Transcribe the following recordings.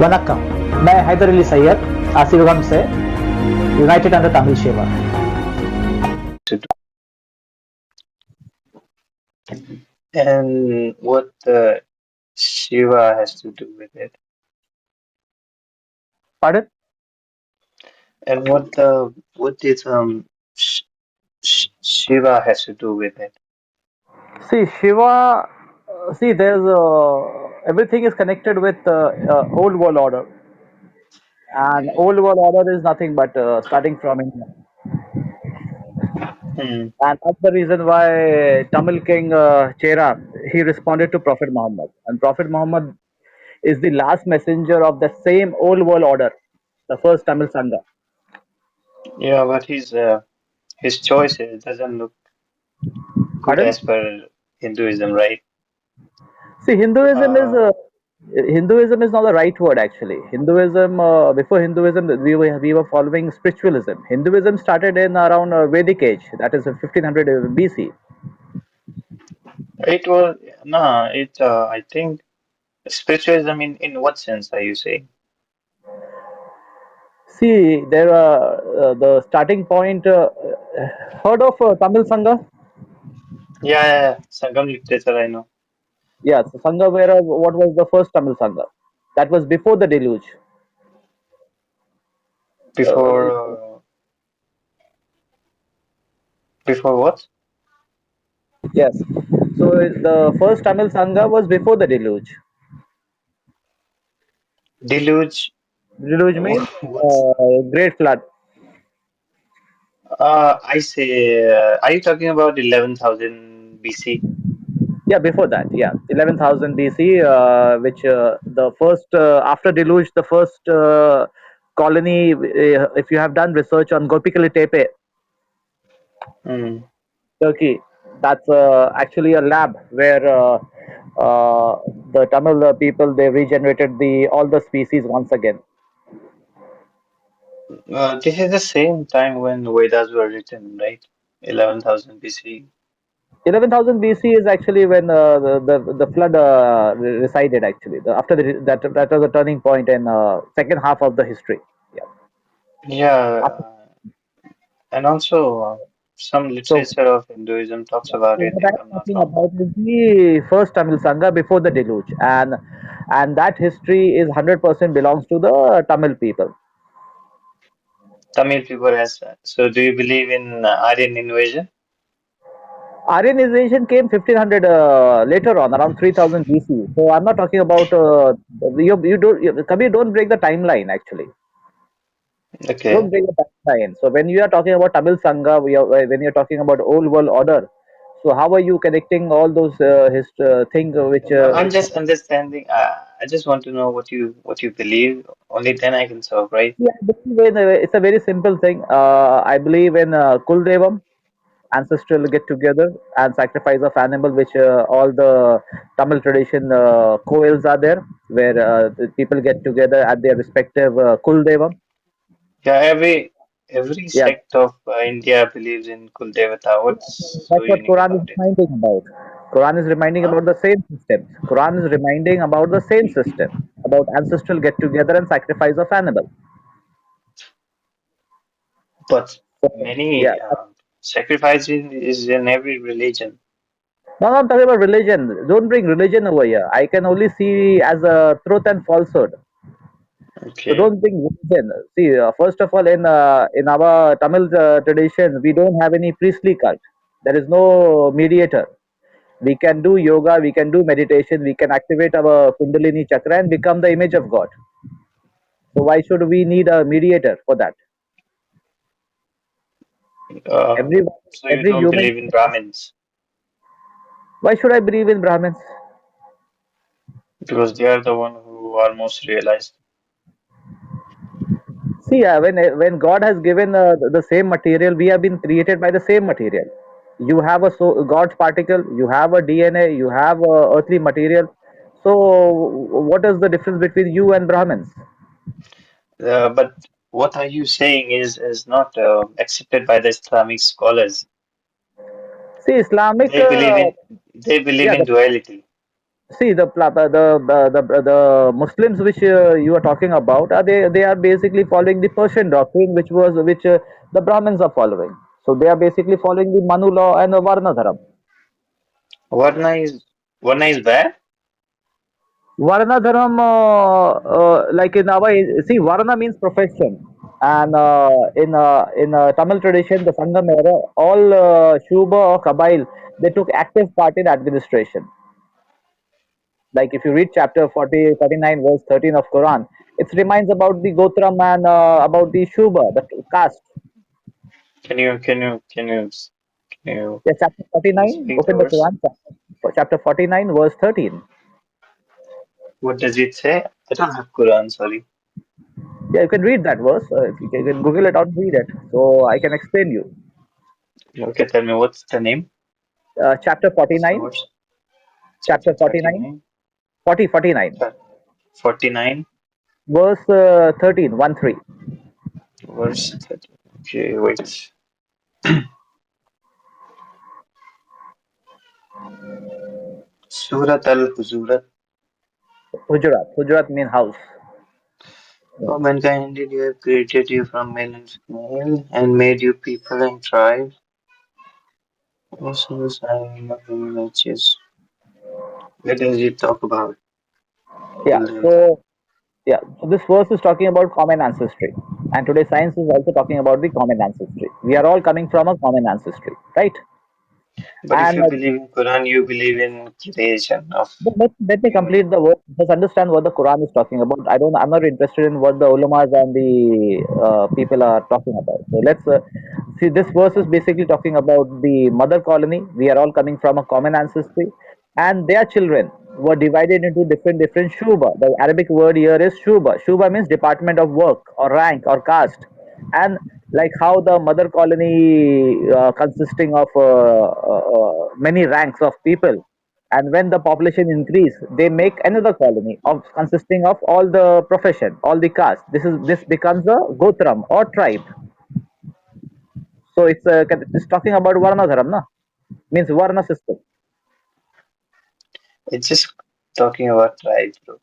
वनक्कम, मैं हैदर अली सैयद आसिफगम से United under Tamil सेवा। And what Shiva has to do with it, Pardon? and what did Sh Shiva has to do with it? See, Shiva. See, there's everything is connected with old world order, and Okay. old world order is nothing but starting from India, Hmm. and that's the reason why Tamil king Chera he responded to Prophet Muhammad, and Prophet Muhammad is the last messenger of the same old world order, the first Tamil Sangha. Yeah, but his choices doesn't look good Pardon? as per Hinduism, right? See, Uh, Hinduism is not the right word actually. Hinduism before Hinduism we were following spiritualism. Hinduism started in around Vedic age, that is 1500 BC. it was no, it I think spiritualism in what sense are you saying? See, there are the starting point. Heard of Tamil Sangha? Yeah, Sangam literature I know. Yes, Sangha. Where what was the first Tamil Sangha? That was before the deluge. Before Uh, before what? yes. So the first Tamil Sangha was before the deluge. Deluge. Deluge means What's great flood. I say, are you talking about 11,000 BC? Yeah, before that, yeah, 11,000 BC, which the first after deluge, the first colony. If you have done research on Gopikali Tepe, Hmm. Turkey, that's actually a lab where the Tamil people they regenerated the all the species once again. This is the same time when Vedas were written, right? 11,000 BC. 11,000 BC is actually when the flood resided. Actually, after that was a turning point in second half of the history. Yeah. Yeah, and also some So literature of Hinduism talks yeah. about So it, what if I'm I'm not talking wrong. about is the first Tamil Sangha before the deluge, and that history is 100% belongs to the Tamil people. Tamil people has. So, do you believe in Aryan invasion? Aryanization came 1500 later on, around 3000 BC. So I'm not talking about Kabir, don't break the timeline actually. Okay. Don't break the timeline. So when you are talking about Tamil Sangha, when you're talking about old world order, so how are you connecting all those things which No, I'm just understanding. I just want to know what you believe. Only then I can solve, right? yeah, I believe in, it's a very simple thing. I believe in Kuldevam, ancestral get together and sacrifice of animal, which all the Tamil tradition coils are there, where the people get together at their respective Kuldevam. Yeah, every Yeah, sect of India believes in Kuldevata. What's so that's what unique Quran is about it? reminding about. Quran is reminding Huh? about the same system. Quran is reminding about the same system, about ancestral get together and sacrifice of animal. But So, yeah. many sacrificing is in every religion. Now I'm talking about religion. Don't bring religion over here. I can only see as a truth and falsehood. So Okay. don't bring religion. See, first of all, in our Tamil tradition, we don't have any priestly cult. There is no mediator. We can do yoga, we can do meditation, we can activate our Kundalini chakra and become the image of God. So why should we need a mediator for that? Uh, Every so you every don't human. believe in Brahmins Why should I believe in Brahmins? because they are the one who are most realized. See, when God has given the same material, we have been created by the same material. You have a God's particle, you have a DNA, you have earthly material. So, what is the difference between you and Brahmins? But what are you saying is not accepted by the Islamic scholars. See, Islamic, They believe in they believe yeah, in duality. See the Muslims which you are talking about, they are basically following the Persian doctrine, which the Brahmins are following. So they are basically following the Manu law and the Varna Dharam. Varna is Varna is bad. Varna Dharam, like in our, see, Varna means profession, and in Tamil tradition, the Sangam era, all Shubha or Kabail, they took active part in administration. Like if you read chapter 40, 49, verse 13 of Quran, it reminds about the Gotram and about the Shubha, the caste. Can you Yeah, chapter can you 49, speak the open the verse? Quran, chapter 49, verse 13. What does it say? I don't have Quran, sorry. Yeah, you can read that verse. You can Google it out and read it. So I can explain you. Okay, tell me what's the name? Chapter What's the 49, verse? Chapter chapter 49, 39, 40, 49, 49, verse 13, 1 3. verse 30. Okay, wait. Surat al-Hujurat. Hujurat. Hujurat means house. Yeah. O mankind, indeed you have created you from male and female and made you people and tribes. Also, sign of images. Where does it talk about Yeah. all them? So yeah. So this verse is talking about common ancestry, and today science is also talking about the common ancestry. We are all coming from a common ancestry, right? But if And you believe in Quran, you believe in creation of let me human. complete the verse. Just understand what the Quran is talking about. I'm not interested in what the ulamas and the people are talking about. So let's see. This verse is basically talking about the mother colony. We are all coming from a common ancestry, and their children were divided into different shuba. The Arabic word here is shuba. Shuba means department of work or rank or caste, and like how the mother colony consisting of many ranks of people, and when the population increase they make another colony of consisting of all the profession, all the caste. This becomes a gotram or tribe. So it's talking about varna dharam, na, means varna system. It's just talking about tribes, bro.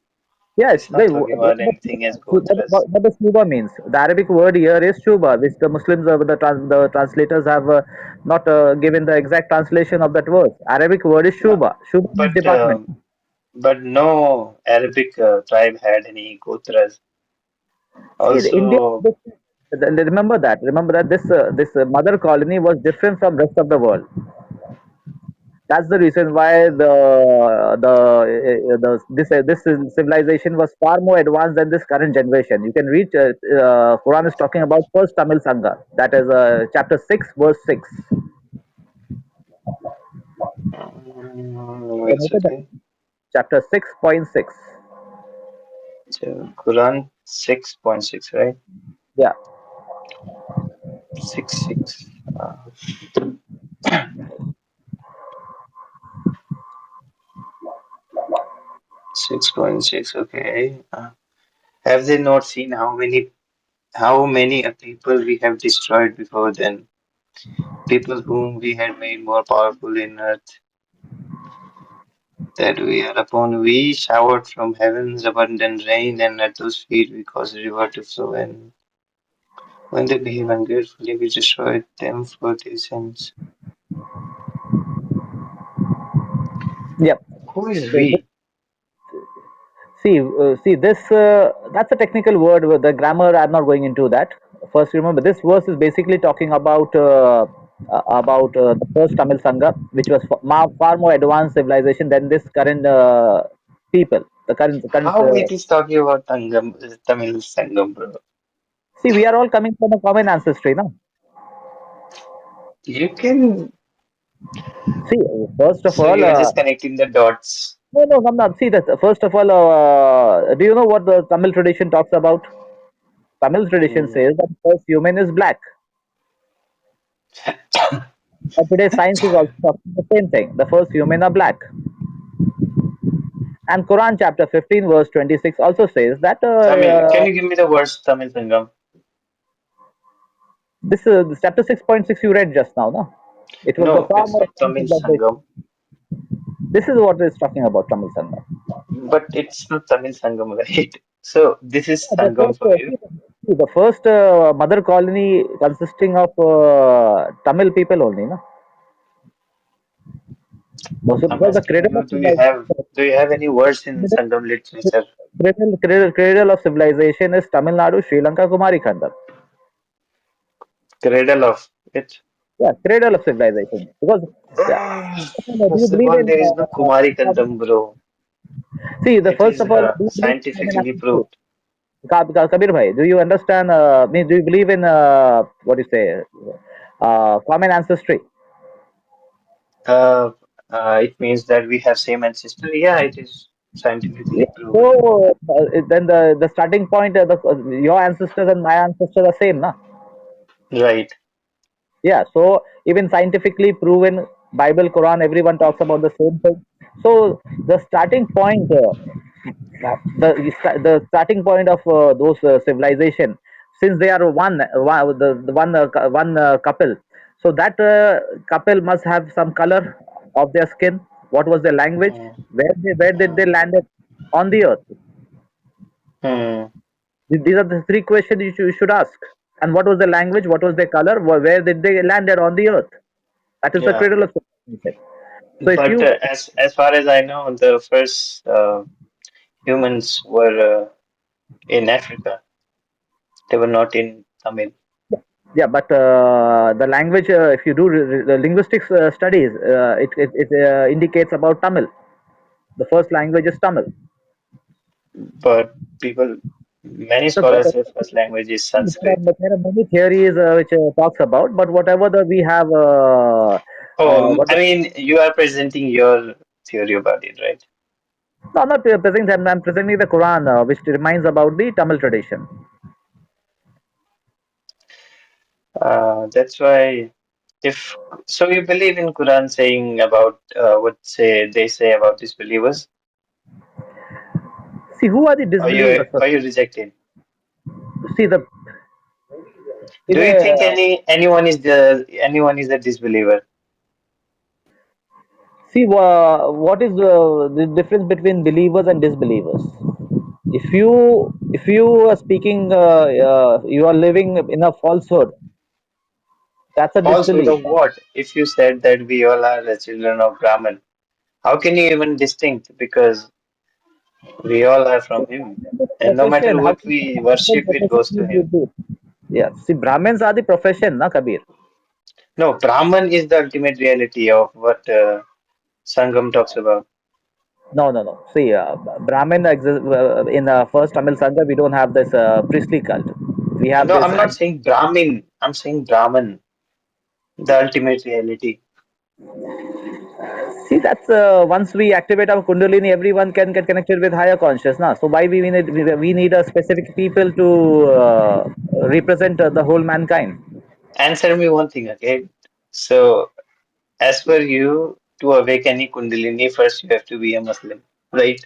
Yeah, it's It's not talking about what, anything as what, Gotras. what the shuba means. The Arabic word here is shuba, which the Muslims, the translators have not given the exact translation of that word. Arabic word is No, shuba. Shuba means but department. but no Arabic tribe had any Gotras. See, the India. Also, Remember that this mother colony was different from rest of the world. That's the reason why this civilization was far more advanced than this current generation. You can read Quran is talking about first Tamil Sangha. That is chapter 6, verse 6. Can wait, open that. okay. Chapter 6.6. So Quran 6.6, right? Yeah. 6.6. 6.6, okay. Have they not seen how many people we have destroyed before then? People whom we had made more powerful in earth, that we are upon we showered from heavens abundant rain, and at those feet we caused a river to flow, and when they behave ungratefully, we destroyed them for their sins. Yep. Who is So we? see this. That's a technical word with the grammar. I'm not going into that. First, remember this verse is basically talking about the first Tamil Sangha, which was far more advanced civilization than this current people. The current. How it is talking about Tangam, Tamil Sangam, bro? See, we are all coming from a common ancestry, no? You can, See, first of so all, you are just connecting the dots. no, I'm not. See that. First of all, do you know what the Tamil tradition talks about? Tamil tradition Mm. says that the first human is black. But today science is also talking the same thing. The first human are black. And Quran chapter 15 verse 26 also says that Tamil, can you give me the words Tamil Sangam? this chapter 6.6 you read just now, no? It was the No, far it's more not advanced Tamil civilization. Sangam. This is what is talking about Tamil Sangam. But it's not Tamil Sangam, right? So this is The Sangam first, for you. the first mother colony consisting of Tamil people only, no? I'm Because the asking cradle you, of civilization, do you have any words in Sangam literature? cradle of civilization is Tamil Nadu, Sri Lanka, Kumari Khandam. Cradle of it. Yeah, cradle of civilization. Because yeah, do you First of believe all, in? there is no Kumari Kandam, bro. See, the It first is of all, do you believe in common scientifically ancestry? proved. Kabir bhai, do you understand? Means do you believe in what do you say? Common ancestry. Uh, it means that we have same ancestor. Yeah, it is Yeah. scientifically proved. So then the starting point, your ancestors and my ancestors are same, na? Right. Yeah. So even scientifically proven, Bible, Quran, everyone talks about the same thing. So the starting point, the starting point of those civilization, since they are the one one couple, so that couple must have some color of their skin. What was their language? Hmm. Where did they Hmm. landed on the earth? Hmm. These are the three questions you should ask. And what was the language? What was their color? Where did they landed on the earth? That is the Yeah. cradle of civilization. So if But you as far as I know, the first humans were in Africa. They were not in Tamil. yeah, but the language, if you do the linguistics studies, it indicates about Tamil. The first language is Tamil. But people, many So scholars say first language is Sanskrit. there are many theories which talks about, but whatever the we have, Oh, what I mean, you are presenting your theory about it, right? no, I'm not presenting. I'm presenting the Quran, which reminds about the Tamil tradition. That's why if so you believe in Quran saying about what say they say about disbelievers, See, who are the disbelievers? or you reject it? See the in Do you a think anyone is a disbeliever? see what is the difference between believers and disbelievers? If you are speaking, you are living in a falsehood. That's a Falsehood disbelief. of what? If you said that we all are the children of Brahman, how can you even distinct? Because we all are from him, and no matter Profession. How what can we what worship, it profession goes to you him. do? Yeah. See, Brahmins are the profession, na Kabir. No, Brahman is the ultimate reality of what Sangam talks about. No, no, no. See, Brahmin in first Tamil Sangha. We don't have this priestly cult. We have No, this. I'm not saying Brahmin. I'm saying Brahman, the ultimate reality. See, that's once we activate our Kundalini, everyone can get connected with higher conscious. Na? So why we need a specific people to represent the whole mankind. Answer me one thing, okay? So, as per you, to awaken any Kundalini, first you have to be a Muslim, right?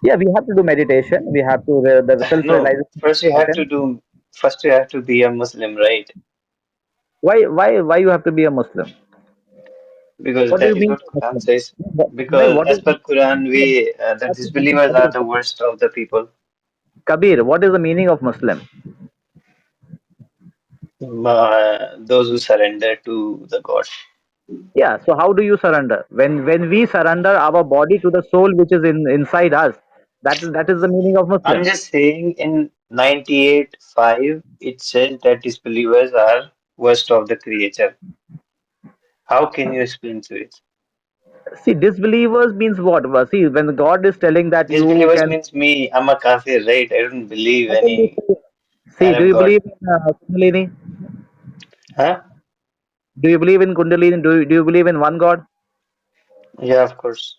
Yeah, we have to do meditation. We have to the self No, realization. first you have to be a Muslim, right? Why you have to be a Muslim? Because What do that you is mean what Quran Muslim? says. Bhai, Because what is as per Quran, we the what is the meaning, disbelievers are the worst of the people. Kabir? What is the meaning of Muslim? Those who surrender to the God. Yeah. So how do you surrender? When we surrender our body to the soul which is inside us, that is the meaning of I'm Muslim. just saying in 98:5 it says that disbelievers are worst of the creature. How can you explain to it? See, disbelievers means what? Well, see, when God is telling that you Disbelievers can, means me. I'm a kafir, right? I don't believe how can you any say? See, do Arab you god. believe in Kundalini? Huh? Do you believe in Kundalini? Do you believe in one God? Yeah, of course.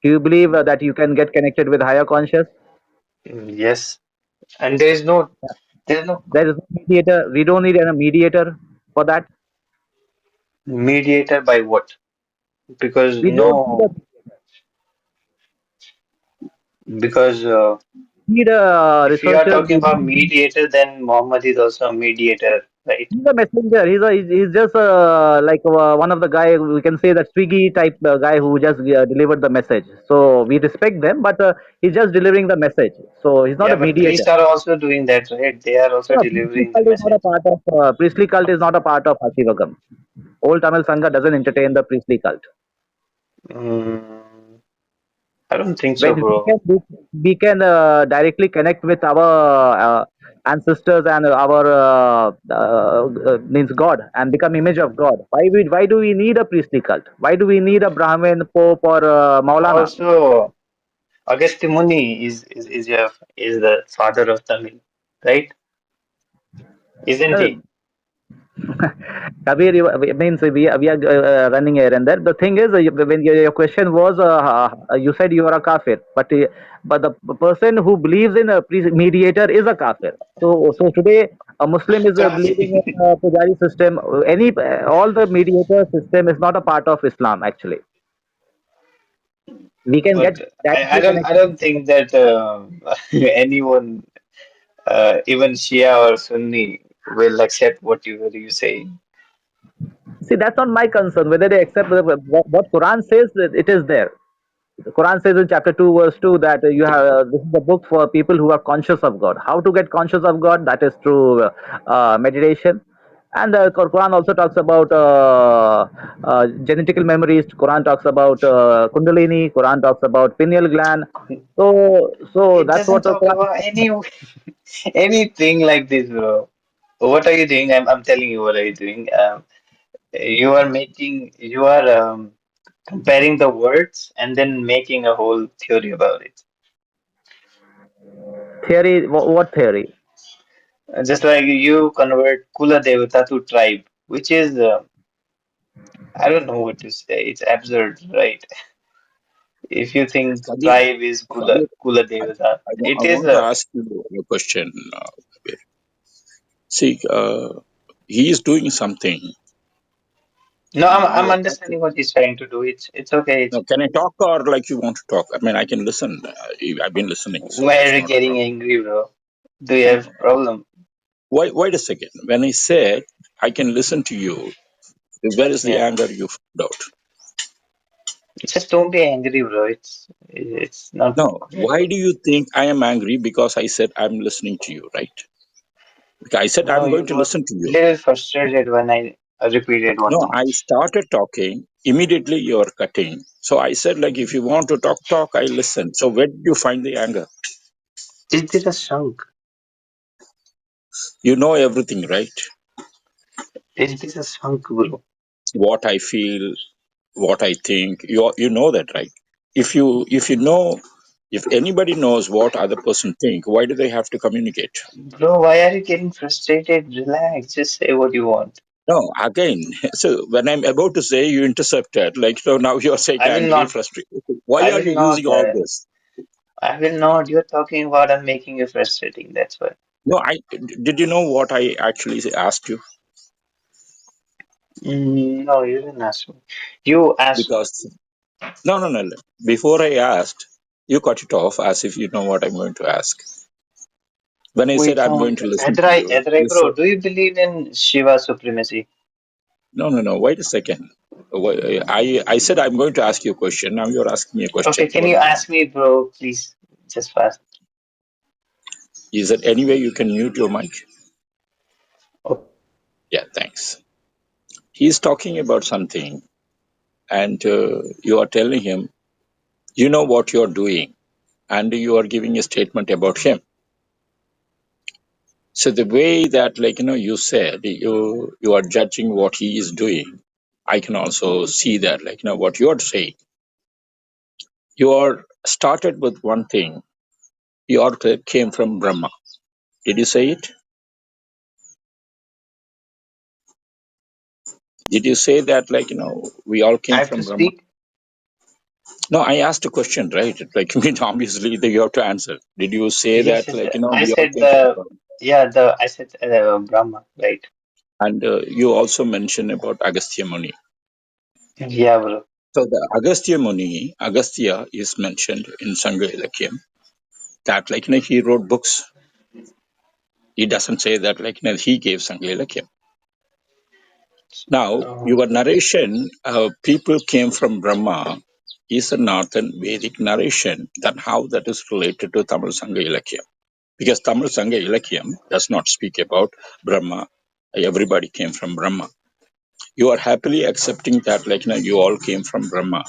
Do you believe that you can get connected with higher conscious? Yes. And there is no There is no mediator. We don't need a mediator for that. mediator by what? Because We don't no, because need a if you are researcher. talking about mediator, then Muhammad is also a mediator. right? He's a messenger. He's just like one of the guy, we can say that Swiggy type guy who just delivered the message. So we respect them, but he's just delivering the message. So he's not Yeah, a but mediator. priests are also doing that, right? They are also No, priestly delivering the cult is not a message. part of Hasivagam. Old Tamil Sangha doesn't entertain the priestly cult. Mm, I don't think so, When bro. we can directly connect with our ancestors and our means God and become image of God. Why do we need a priestly cult? Why do we need a Brahmin, Pope, or Maulana? Also, Agastya Muni is the father of Tamil, right? Isn't Uh, he? Kabir, means we are running here and there. The thing is, when your question was, you said you are a kafir, but the person who believes in a mediator is a kafir. So today a Muslim is believing in a pujari system. Any all the mediator system is not a part of Islam. Actually, we can get But I directly I connected. don't think that anyone, even Shia or Sunni, will accept whatever you say. See, that's not my concern. Whether they accept what Quran says, it is there. The Quran says in chapter 2, verse 2 that you have this is a book for people who are conscious of God. How to get conscious of God? That is through meditation. And the Quran also talks about genetical memories. Quran talks about Kundalini. Quran talks about pineal gland. So It that's doesn't what the talk Quran. about anything like this, bro. What are you doing? I'm telling you what are you doing. You are comparing the words and then making a whole theory about it. Theory. What theory? Just like you convert Kula Devata to tribe, which is I don't know what to say. It's absurd, right? If you think Kabir, tribe is Kabir, Kula I, Devata, I it is want to a ask you a question. Kabir. See, he is doing something. no. I'm You are understanding what he's trying to do. It's okay. now, can I talk or like you want to talk? I mean, I can listen. I've been listening, so Why are it's you not a getting problem. angry, bro? Do you No, have problem? wait a second. When I said I can listen to you, where is the Yeah. anger you found out? Just don't be angry, bro. It's not No, that why good. do you think I am angry? Because I said I'm listening to you, right? Because I said No, I'm you going to got listen to you. little frustrated when I repeated one No, thing. I started talking. Immediately you're cutting. So I said, like, if you want to talk, talk. I listen. So where did you find the anger? Is this a shunk? You know everything, right? Is this a shunk, bro? What I feel, what I think. You know that, right? If you know, if anybody knows what other person think, why do they have to communicate? Bro, why are you getting frustrated? Relax. Just say what you want. No, again. So when I'm about to say, you intercepted. Like, so now you're saying I will angry, not. frustrated. Why I are will you not. using all this? I will not. You're talking about I'm making you frustrating. That's why. No, did you know what I actually asked you? No, you didn't ask me. You asked me. Because no. Before I asked, you cut it off as if you know what I'm going to ask. When I said Which I'm one? going to listen to Edrai, you, Edrai, you bro. said Do you believe in Shiva supremacy? no. Wait a second. I said I'm going to ask you a question. Now you're asking me a Okay, question. can What do you you ask want? me, bro? Please, just fast. Is there any way you can mute your mic? Oh, Yeah, thanks. He's talking about something, and you are telling him, you know what you're doing, and you are giving a statement about him. So the way that, like, you said you are judging what he is doing, I can also see that, like, what you're saying. You are started with one thing. You all came from Brahma. Did you say it? Did you say that, like, we all I came have to from Brahma? speak. No, I asked a question, right? Like, I mean, obviously, you have to answer. Did you say Yes, that, yes. like, I we all said came from the Brahma? yeah the I said Brahma, right? And you also mentioned about Agastya Muni. Yeah, bro. So the Agastya Muni, Agastya is mentioned in Sangha Ilakyam that, like, he wrote books. He doesn't say that, like, he gave Sangha Ilakyam. Now, Oh, your narration, people came from Brahma, is a northern Vedic narration. Then how that is related to Tamil Sangha Ilakyam? Because Tamil Sangha Ilakyam does not speak about Brahma. Everybody came from Brahma. You are happily accepting that, like, you all came from Brahma.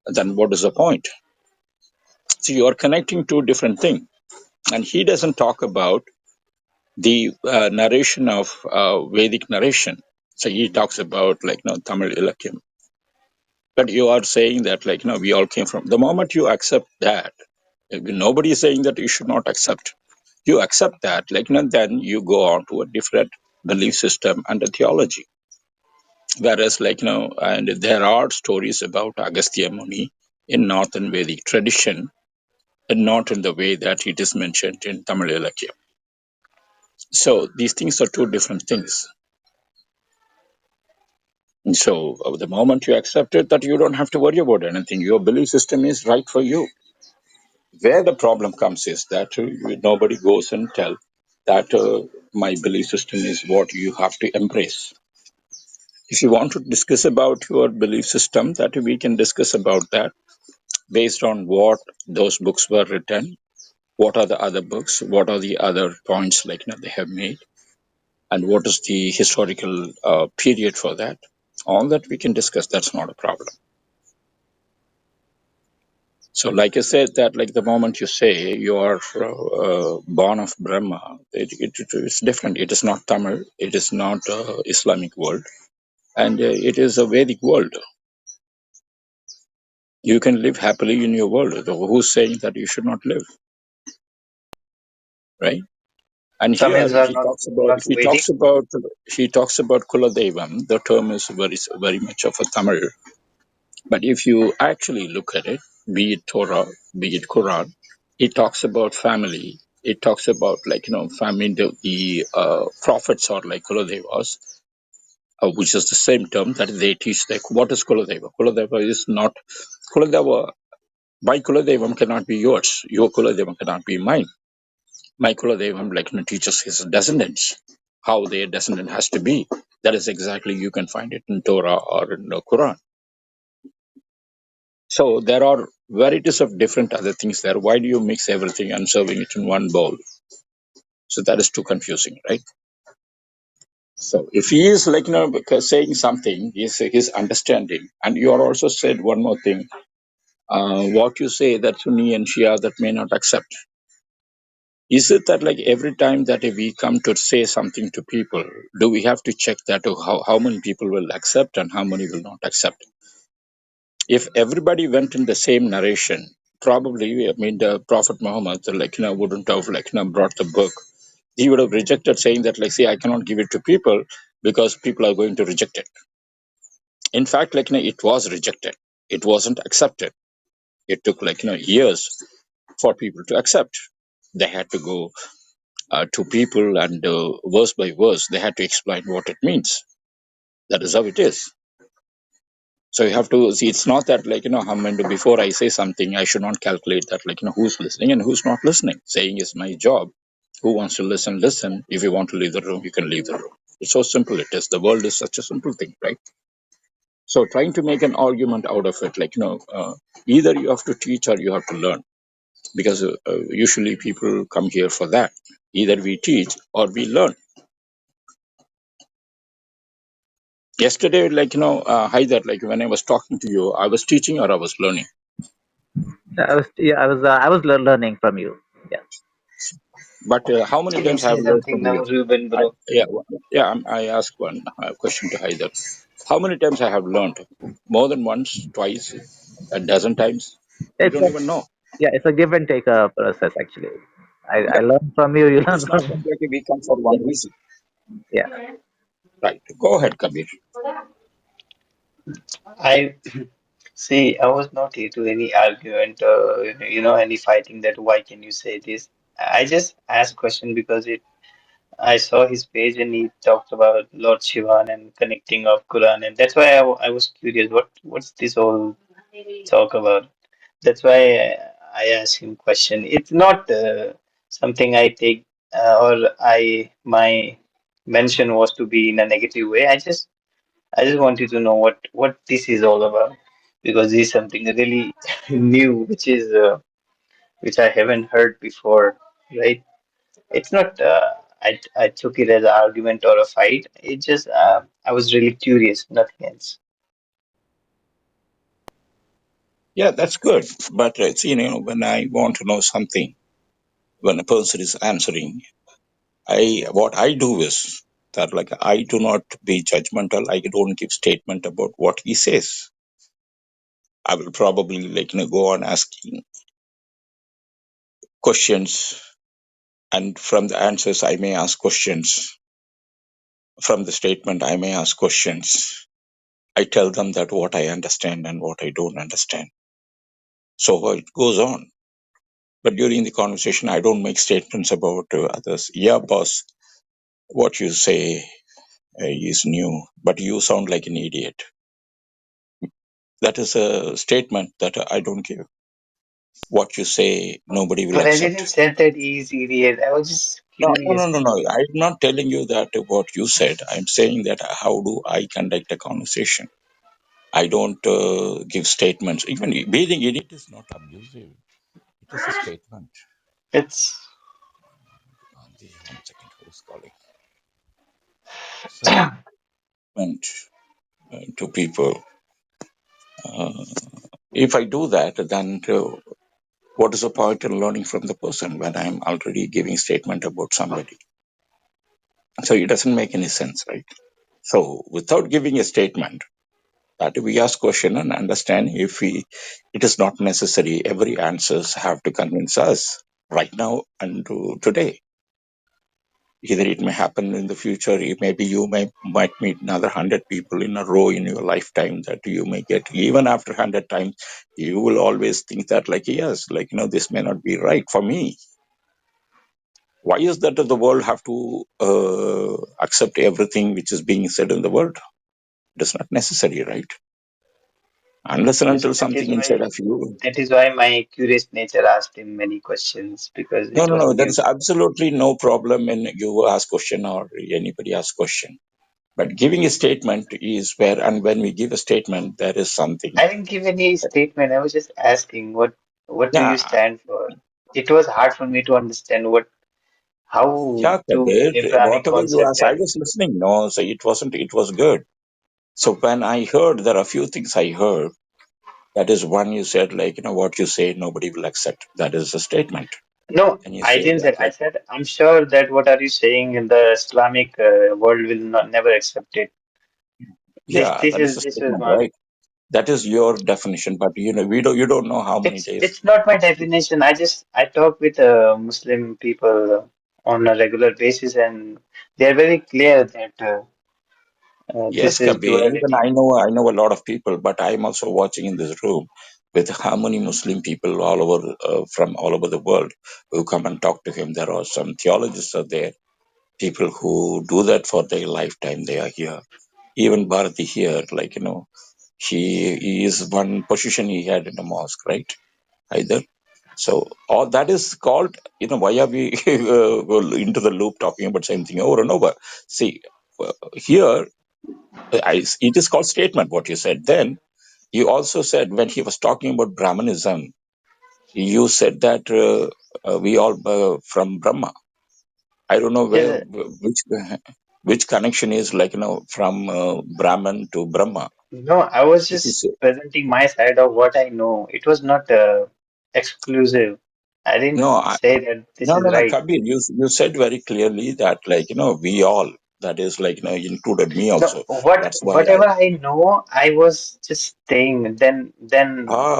Then what is the point? So you are connecting two different things. And he doesn't talk about the narration of Vedic narration. So he talks about, like, Tamil Ilakyam. But you are saying that, like, we all came from. The moment you accept that, nobody is saying that you should not accept. You accept that, like, then you go on to a different belief system and a theology. Whereas, like, and there are stories about Agastya Muni in Northern Vedic tradition, and not in the way that it is mentioned in Tamil Ilakya. So these things are two different things. And so the moment you accept it, that you don't have to worry about anything. Your belief system is right for you. Where the problem comes is that nobody goes and tell that my belief system is what you have to embrace. If you want to discuss about your belief system, that we can discuss about that based on what those books were written, what are the other books, what are the other points like they have made, and what is the historical period for that. All that we can discuss. That's not a problem. So, like I said, that like the moment you say you are born of Brahma, it's different. It is not Tamil. It is not Islamic world, and it is a Vedic world. You can live happily in your world. Who's saying that you should not live, right? And here Tamils are not Vedic. he talks about Kuladevam. The term is very much of a Tamil. But if you actually look at it, be it Torah, be it Quran, it talks about family. It talks about like family. The prophets are like Kuladevas, which is the same term that they teach. Like what is Kuladeva? Kuladeva is not Kuladeva. My Kuladevam cannot be yours. Your Kuladevam cannot be mine. My Kuladevam like teaches his descendants how their descendant has to be. That is exactly you can find it in Torah or in the Quran. So there are varieties of different other things there. Why do you mix everything and serving it in one bowl? So that is too confusing, right? So if he is like because saying something, is his understanding, and you are also said one more thing. What you say that Sunni and Shia that may not accept. Is it that like every time that we come to say something to people, do we have to check that how many people will accept and how many will not accept? If everybody went in the same narration, probably, I mean, the Prophet Muhammad, like, wouldn't have, like, brought the book. He would have rejected saying that, like, see, I cannot give it to people because people are going to reject it. In fact, like, it was rejected. It wasn't accepted. It took, like, years for people to accept. They had to go to people and verse by verse, they had to explain what it means. That is how it is. So you have to see, it's not that like, how many, before I say something, I should not calculate that like, who's listening and who's not listening. Saying is my job. Who wants to listen, listen. If you want to leave the room, you can leave the room. It's so simple it is. The world is such a simple thing, right? So trying to make an argument out of it, like, either you have to teach or you have to learn. Because usually people come here for that. Either we teach or we learn. Yesterday, like, Haidar, like when I was talking to you, I was teaching or I was learning. I was learning from you. Yeah. But how many Can you times I have say learned something from now, you? Ruben, bro? I ask one question to Haidar. How many times I have learned? More than once, twice, a dozen times? You It's don't a even know. it's a give and take process actually. I Yeah. learn from you, you It learn is not from that me. like we come for one reason. Yeah. Right. Go ahead, Kabir. I see. I was not into any argument, any fighting that why can you say this? I just asked question because I saw his page and he talked about Lord Shivan and connecting of Quran, and that's why I was curious. What's this all talk about? That's why I asked him question. It's not something I take or I my mention was to be in a negative way. I just wanted to know what this is all about, because this is something really new, which I haven't heard before, right? It's not. I took it as an argument or a fight. It just I was really curious, nothing else. Yeah, that's good. But it's, when I want to know something, when a person is answering, what I do is that like I do not be judgmental. I don't give statement about what he says. I will probably go on asking questions, and from the answers I may ask questions. From the statement I may ask questions. I tell them that what I understand and what I don't understand. So it goes on. But during the conversation, I don't make statements about others. Yeah, boss, what you say is new, but you sound like an idiot. That is a statement that I don't give. What you say, nobody will But I accept. didn't say that he's idiot. I was just No, no, curious. no, no, no. I'm not telling you that what you said. I'm saying that how do I conduct a conversation? I don't give statements. Even being idiot is not abusive. It is a statement. It's One second, who's calling? So, and, to people. Uh, if I do that, then what is the point in learning from the person when I'm already giving statement about somebody? So it doesn't make any sense, right? So without giving a statement, that we ask question and understand if it is not necessary. Every answers have to convince us right now and today. Either it may happen in the future. Maybe you might meet another 100 people in a row in your lifetime that you may get. Even after 100 times, you will always think that yes, this may not be right for me. Why is that the world have to accept everything which is being said in the world? It is not necessary, right? Unless and yes, until something inside of you. that is why my curious nature asked him many questions, because No, it no, was no. There new is to me. absolutely no problem in you ask question or anybody ask question. But giving a statement is where, and when we give a statement, there is something. I didn't give any statement. I was just asking what do you Yeah, stand for? It was hard for me to understand how yeah, do Kabir. Abrahamic Whatever you concept asked, I and was listening. No, so it wasn't. It was good. So when I heard, there are a few things I heard. That is one you said, what you say, nobody will accept. That is a statement. no, And you I say didn't that, say. I said I'm sure that what are you saying in the Islamic world will not never accept it. This yeah, this that is is a this is statement, one. right? That is your definition. But you don't know how many days. It's not my definition. I talk with Muslim people on a regular basis, and they are very clear that Yes, this is Kabir. Even duality. I know a lot of people, but I'm also watching in this room with how many Muslim people all over from all over the world who come and talk to him. There are some theologists out there, people who do that for their lifetime. They are here. Even Bharati here, he is one position he had in the mosque, right? Either. So all that is called, why are we into the loop talking about same thing over and over? See, here it is called statement. What you said then, you also said when he was talking about Brahmanism, you said that we all from Brahma. I don't know where Yes, which connection is from Brahman to Brahma. no, I was If you just say, presenting my side of what I know. It was not exclusive. I didn't no, say that this is no, right. Kabir, you said very clearly that we all, that is included me No, also. That's why whatever I know, I was just saying. Then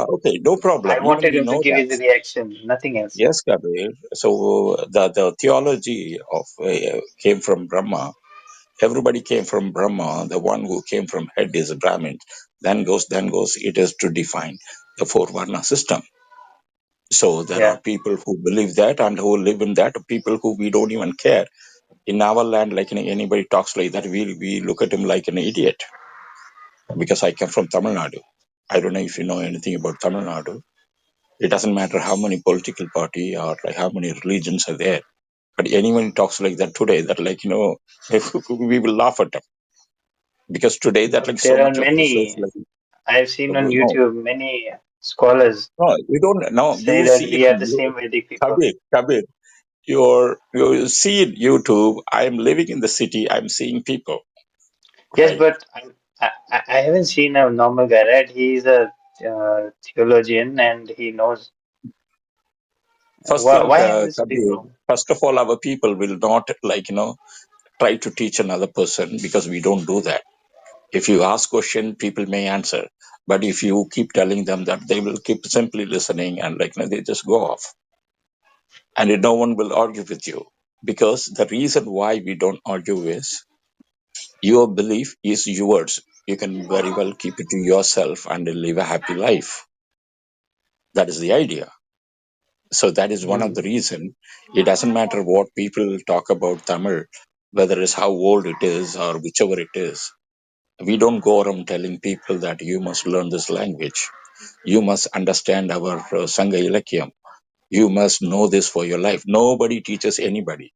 okay, no I problem. Even wanted we him to know give that. his reaction, nothing else. Yes, Kabir. So the theology of came from Brahma. Everybody came from Brahma. The one who came from head is Brahmin. Then goes. It is to define the four varna system. So there are Yeah. people who believe that and who live in that. People who we don't even care. In our land, anybody talks like that, we look at him like an idiot. Because I come from Tamil Nadu. I don't know if you know anything about Tamil Nadu. It doesn't matter how many political party or how many religions are there. But anyone who talks like that today, that like, we will laugh at them because today that like so There are much of research, many. like, I've seen on no, YouTube many scholars no, you don't, no, say you that see it, we are the same Vedic people. Kabir, you see it YouTube. I'm living in the city. I'm seeing people, Yes, right? but I haven't seen a normal guy, right? He's a theologian and he knows. First thing, Why have you speak Kabir, wrong? first of all, our people will not like, try to teach another person because we don't do that. If you ask question, people may answer. But if you keep telling them that, they will keep simply listening and like, they just go off and no one will argue with you. Because the reason why we don't argue is your belief is yours. You can very well keep it to yourself and live a happy life. That is the idea. So that is one of Hmm. the reason. It doesn't matter what people talk about Tamil, whether it's how old it is or whichever it is. We don't go around telling people that you must learn this language. You must understand our Sangha Ilakyam. You must know this for your life. Nobody teaches anybody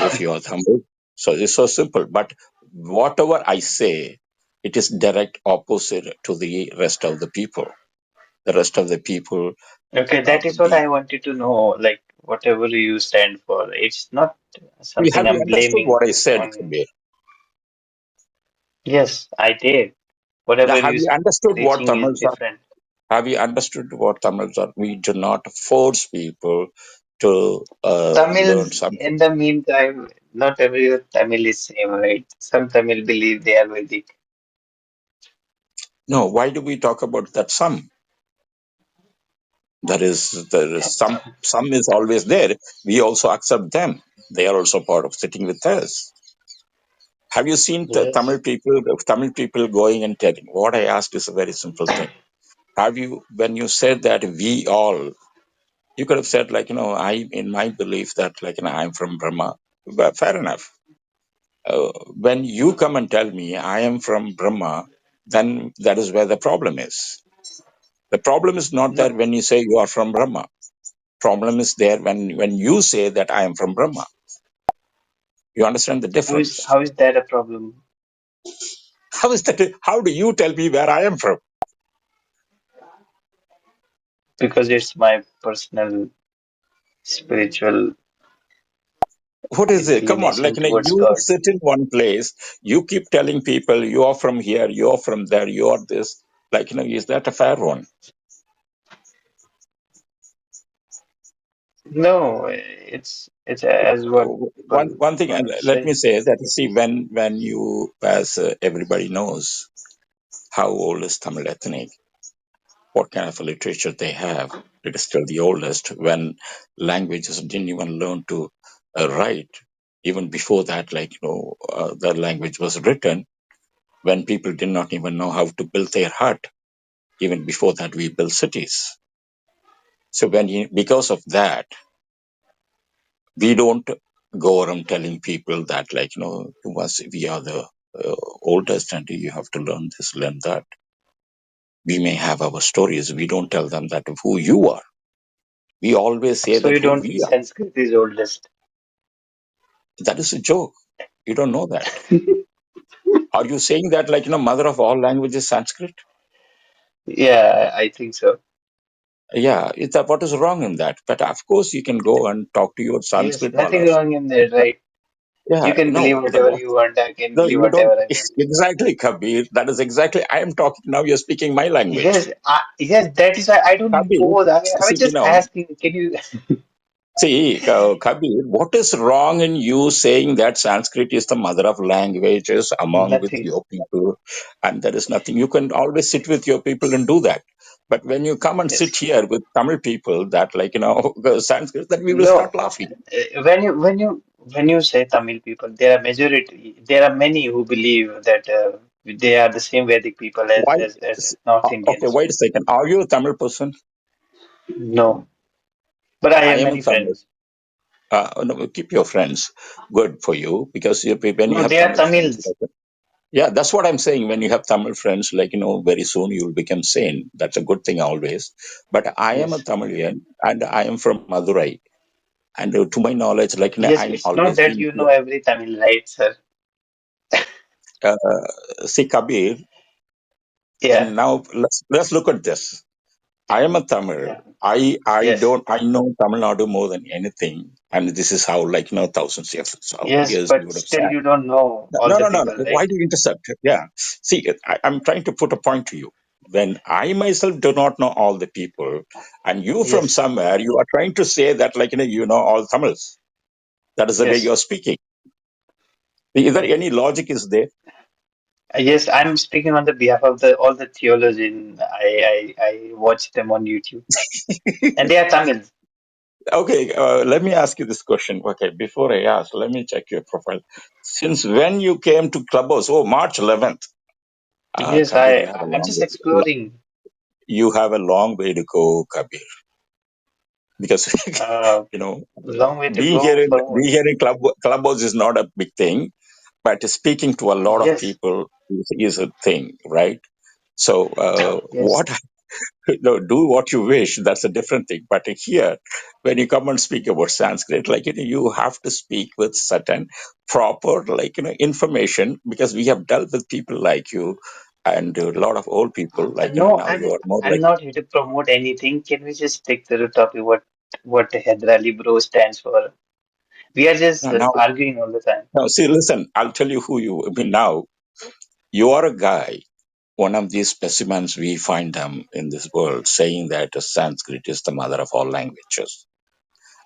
if you are Tamil. So it's so simple. But whatever I say, it is direct opposite to the rest of the people. The rest of the people, Okay, that is what the I wanted to know. Like whatever you stand for, it's not something have you I'm understood blaming what I said, on. Kabir? Yes, I did. Now, Whatever have you you understood what preaching is Tamils are? different. Have you understood what Tamils are? We do not force people to learn Tamils, something. in the meantime, not every Tamil is same, right? Some Tamil believe they are Vedic. No, why do we talk about that some? There is some is always there. We also accept them. They are also part of sitting with us. Have you seen the Yes. Tamil people going and telling? What I asked is a very simple thing. Have you, when you said that we all, you could have said like, I, in my belief that like, I'm from Brahma. Well, fair enough. When you come and tell me I am from Brahma, then that is where the problem is. The problem is not No. there when you say you are from Brahma. Problem is there when you say that I am from Brahma. You understand the difference? How is that a problem? How is that? How do you tell me where I am from? Because it's my personal spiritual What is it? Come on, inclination like towards you God. sit in one place, you keep telling people you are from here, you are from there, you are this. Like is that a fair one? No, it's as what One people one thing, and let say. me say that you see when you, as everybody knows, how old is Tamil ethnic, what kind of a literature they have. It is still the oldest. When languages didn't even learn to write, even before that, the language was written. When people did not even know how to build their hut, even before that, we built cities. So because of that, we don't go around telling people that you must, we are the oldest and you have to learn this, learn that. We may have our stories. We don't tell them that who you are. We always say So that you who don't think we are. Sanskrit is oldest? That is a joke. You don't know that. Are you saying that mother of all languages Sanskrit? Yeah, I think so. Yeah, what is wrong in that? But of course you can go and talk to your Yes, Sanskrit nothing walas. wrong in that, right? You Yeah, can believe no, whatever you want. I can no, believe you don't. whatever I want. Exactly, Kabir. That is exactly. I am talking now. You're speaking my language, Yes, that is why I don't Kabir. impose. I was See, just asking, can you? Kabir, what is wrong in you saying that Sanskrit is the mother of languages among with Nothing. your people, and there is nothing. You can always sit with your people and do that. But when you come and sit Yes. here with Tamil people, that Sanskrit, then we will No. start laughing. When you say Tamil people, there are majority. There are many who believe that they are the same Vedic people as Why? North Okay, Indians. wait a second. Are you a Tamil person? No, but I I have am a many Tamil. friends. No, keep your friends good for you because when you No, have they are Tamil friends, Tamils. yeah, that's what I'm saying. When you have Tamil friends, very soon you'll become sane. That's a good thing always. But I am a Yes. Tamilian and I am from Madurai. And to my knowledge, like Yes, I'm it's not always that been you know here. every Tamil, right, sir? Uh, See, Kabir, Yeah, and now let's look at this. I am a Tamil. yeah, I yes, don't I know Tamil Nadu more than anything, and this is how thousands of yes, years you but would have still sat. you don't know all No, the no, no, people, no. right? Why do you intercept? Yeah. See, I'm trying to put a point to you. When I myself do not know all the people, and you from Yes, somewhere, you are trying to say that you know all Tamils. That is the way yes. you're speaking. Is there any logic is there? Yes, I'm speaking on the behalf of the all the theologians. I watch them on YouTube, and they are Tamil. Okay, let me ask you this question. Okay, before I ask, let me check your profile. Since when you came to Clubhouse? Oh, March 11th. Yes, Kabir, you have a I'm long just way. exploring. You have a long way to go, Kabir, because you know Long way to go for what? being here in Clubhouse is not a big thing, but speaking to a lot of Yes, people is a thing, right? So, yes. what do what you wish. That's a different thing. But here, when you come and speak about Sanskrit, you have to speak with certain proper, information, because we have dealt with people like you and a lot of old people. No, Now you are more I'm like not here to promote anything. Can we just stick to the topic? What Hyderali Bro stands for? We are just now. arguing all the time. Now, see, listen. I'll tell you who you. I mean, now you are a guy. One of these specimens we find them in this world saying that Sanskrit is the mother of all languages.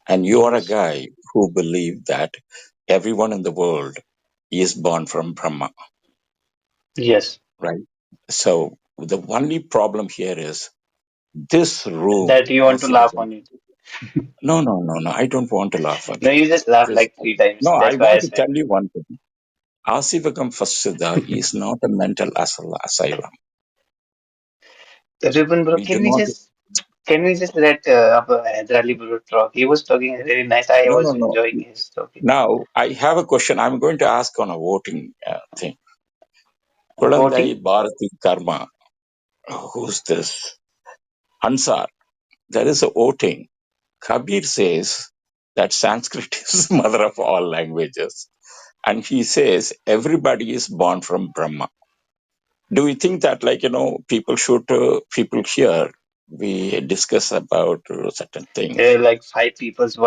And you are a Yes, guy who believe that everyone in the world is born from Brahma, yes. right? So the only problem here is this room, That you want to laugh Asivagam. on it. No, no, no, no. I don't want to laugh on No, it. you just laugh Because like three times. no, I That's why I want to said. tell you one thing. Asivagam Fasida is not a mental asylum. Reuben bro, We do not. can we just let Hyderali bro talk? He was talking very nice. I No, no, was no. enjoying his talking. Now I have a question. I'm going to ask on a voting thing. Voting? Kulandai Bharati Karma. Who's this? Ansar. There is a voting. Kabir says that Sanskrit is the mother of all languages. And he says everybody is born from Brahma. Do you think that, people here, we discuss about certain There things? are like five peoples.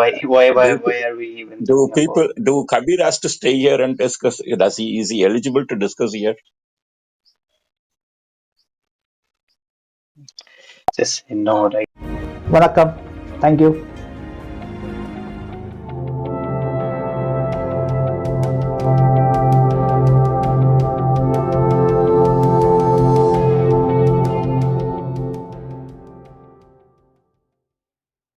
Do, Why are we even do talking about people, it? do Kabir has to stay here and discuss? Is he eligible to discuss here? Just no, right? Vanakkam. Thank you.